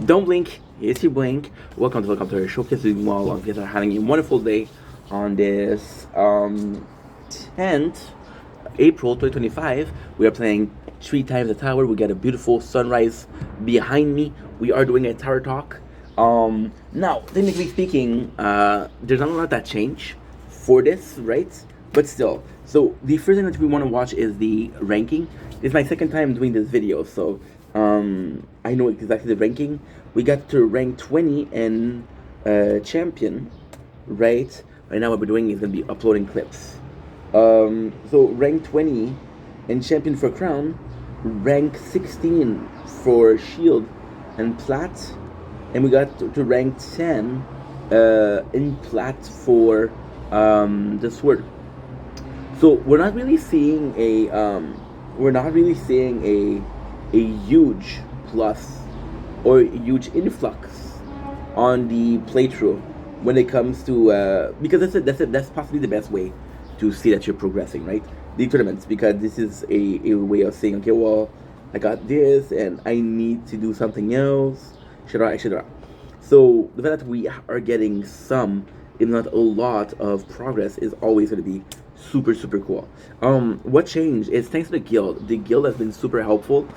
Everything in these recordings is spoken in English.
Don't blink. It's your blink. Welcome to our showcase. Doing well. You guys are having a wonderful day on this 10th April 2025. We are playing three times the tower. We got a beautiful sunrise behind me. We are doing a tower talk. Now, technically speaking, there's not a lot that change for this, right? But still, so the first thing that we want to watch is the ranking. It's my second time doing this video, so I know exactly the ranking. We got to rank 20 and champion, right? Right now, what we're doing is gonna be uploading clips. So rank 20 and champion for crown, rank 16 for shield and plat, and we got to rank 10 in plat for the sword. So we're not really seeing a huge plus or a huge influx on the playthrough when it comes to because that's possibly the best way to see that you're progressing, right? The tournaments, because this is a way of saying, okay, well, I got this and I need to do something else, etc., etc. So the fact that we are getting some, if not a lot, of progress is always going to be super super cool. What changed is thanks to the guild. The guild has been super helpful.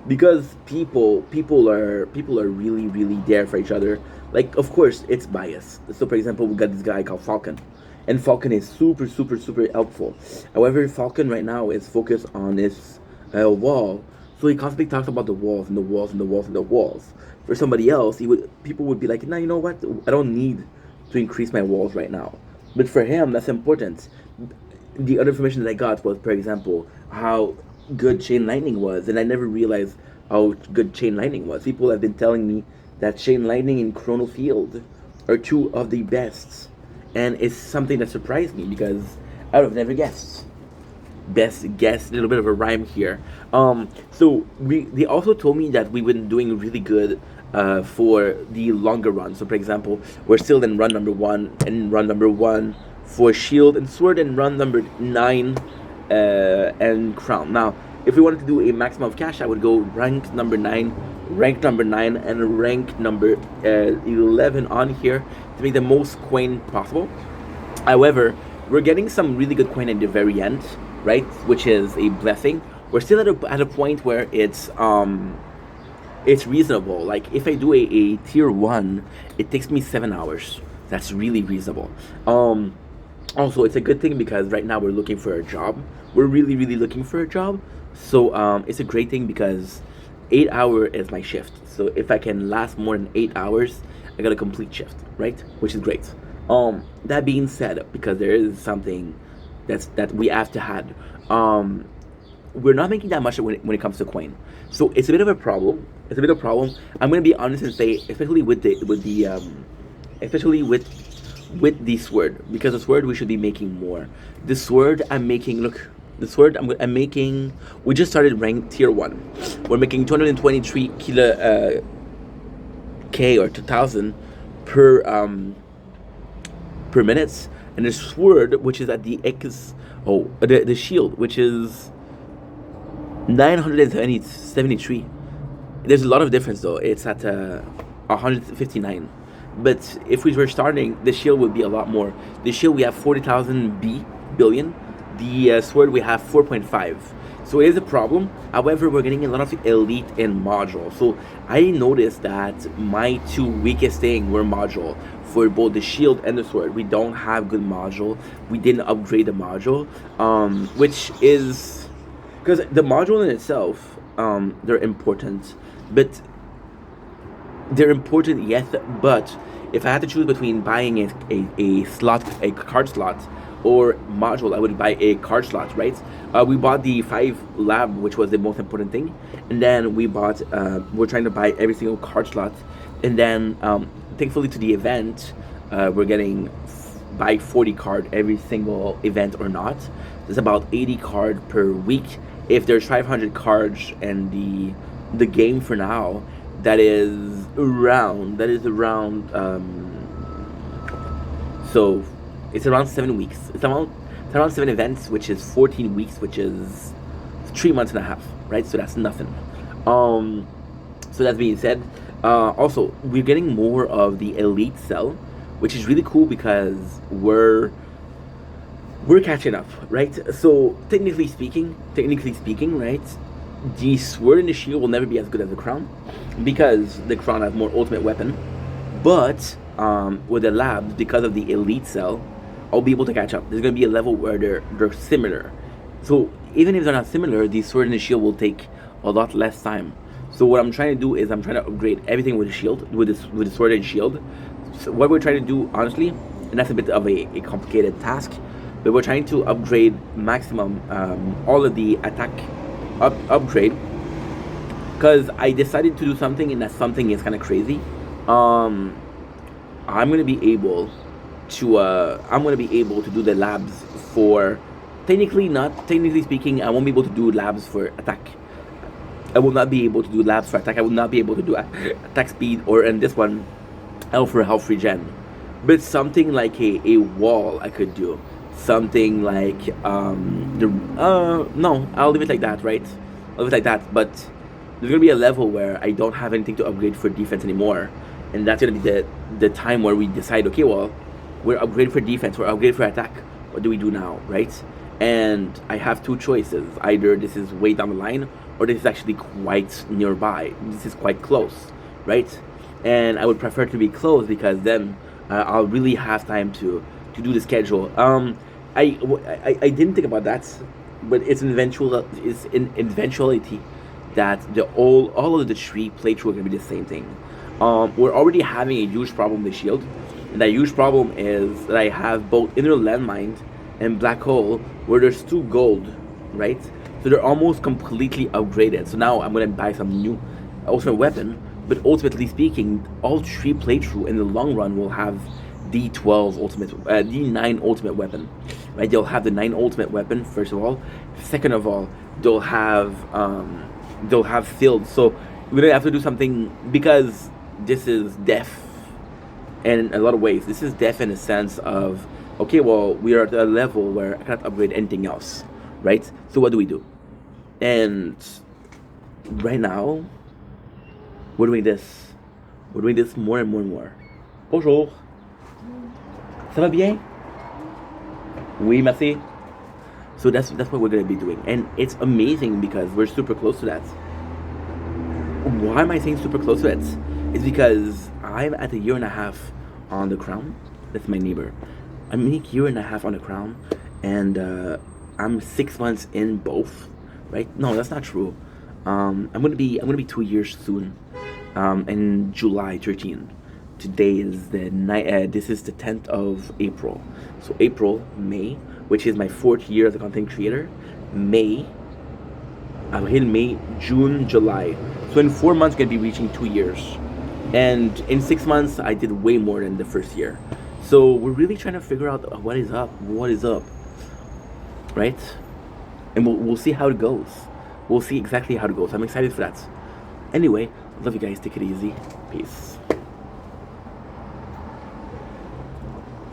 Because people are really really there for each other. Like, of course it's biased. So for example, we got this guy called Falcon, and Falcon is super super super helpful. However, Falcon right now is focused on his wall, so he constantly talks about the walls and the walls and the walls and the walls. For somebody else, people would be like, nah, you know what? I don't need to increase my walls right now. But for him, that's important. The other information that I got was, for example, how good Chain Lightning was, and I never realized how good Chain Lightning was. People have been telling me that Chain Lightning and Chrono Field are two of the best, and it's something that surprised me because I would have never guessed. Best guess, a little bit of a rhyme here. So they also told me that we've been doing really good for the longer run. So for example, we're still in run number one and run number one for shield and sword, and run number nine and crown. Now, if we wanted to do a maximum of cash, I would go rank number nine, and rank number 11 on here to make the most coin possible. However, we're getting some really good coin at the very end, right? Which is a blessing. We're still at a point where it's reasonable. Like, if I do a tier one, it takes me 7 hours. That's really reasonable. Also, it's a good thing because right now we're looking for a job. We're really really looking for a job. So it's a great thing because 8 hour is my shift. So if I can last more than 8 hours, I got a complete shift, right? Which is great. That being said, because there is something that we have to had. We're not making that much when it comes to coin, so it's a bit of a problem. I'm gonna be honest and say, especially with the sword, because the sword we should be making more. The sword I'm making, look, the sword I'm making. We just started rank tier one. We're making 223 kilo k or 2000 per minutes, and the sword, which is at the X, the shield, which is 973. There's a lot of difference though. It's at 159. But if we were starting, the shield would be a lot more. The shield we have 40,000 billion. The sword we have 4.5. So it is a problem. However, we're getting a lot of elite and module. So I noticed that my two weakest thing were module for both the shield and the sword. We don't have good module. We didn't upgrade the module, which is because the module in itself, they're important, but they're important, yes. But if I had to choose between buying a card slot, or module, I would buy a card slot, right? We bought the 5 lab, which was the most important thing, and then we're trying to buy every single card slot, and then thankfully to the event, we're getting buy 40 card every single event or not. There's about 80 card per week. If there's 500 cards and the game for now, that is around so it's around 7 weeks. It's around 7 events, which is 14 weeks, which is 3 months and a half, right? So that's nothing. So that being said, Also, we're getting more of the elite cell, which is really cool because we're catching up, right? So technically speaking, right, the sword and the shield will never be as good as the crown because the crown has more ultimate weapon. But with the labs, because of the elite cell, I'll be able to catch up. There's gonna be a level where they're similar. So even if they're not similar, the sword and the shield will take a lot less time. So what I'm trying to do is I'm trying to upgrade everything with the shield, with the sword and shield. So what we're trying to do, honestly, and that's a bit of a complicated task, but we're trying to upgrade maximum all of the attack upgrade because I decided to do something, and that something is kind of crazy. Um, I'm gonna be able to do the labs for technically speaking, I won't be able to do labs for attack. I will not be able to do labs for attack. I will not be able to do attack speed or in this one health for health regen. But something like a wall I could do. Something like no, I'll leave it like that, right? I'll leave it like that. But there's gonna be a level where I don't have anything to upgrade for defense anymore. And that's gonna be the time where we decide, okay, well, we're upgraded for defense, we're upgraded for attack. What do we do now, right? And I have two choices. Either this is way down the line, or this is actually quite nearby. This is quite close, right? And I would prefer to be close because then I'll really have time to do the schedule. I didn't think about that, but it's an eventuality that all of the three playthrough are gonna be the same thing. We're already having a huge problem with shield, and that huge problem is that I have both inner landmine and black hole where there's two gold, right? So they're almost completely upgraded. So now I'm gonna buy some new ultimate weapon, but ultimately speaking, all three playthrough in the long run will have D12 ultimate, D9 ultimate weapon, right? They'll have the 9 ultimate weapon first of all. Second of all, they'll have field. So we're gonna have to do something because this is death in a lot of ways. This is death in a sense of, okay, well, we are at a level where I cannot upgrade anything else, right? So what do we do? And right now, we're doing this. We're doing this more and more and more. Bonjour. Ça va bien? Oui, merci. So that's what we're gonna be doing, and it's amazing because we're super close to that. Why am I saying super close to it? It's because I'm at a year and a half on the crown. That's my neighbor. I'm a year and a half on the crown, and I'm 6 months in both. Right? No, that's not true. I'm gonna be 2 years soon. In July 13. Today is the night. This is the 10th of April. So April, May, which is my 4th year as a content creator. May. I'm hitting May, June, July. So in 4 months, I'm gonna be reaching 2 years. And in 6 months, I did way more than the first year. So we're really trying to figure out what is up, right? And we'll see how it goes. We'll see exactly how it goes. I'm excited for that. Anyway, love you guys. Take it easy. Peace.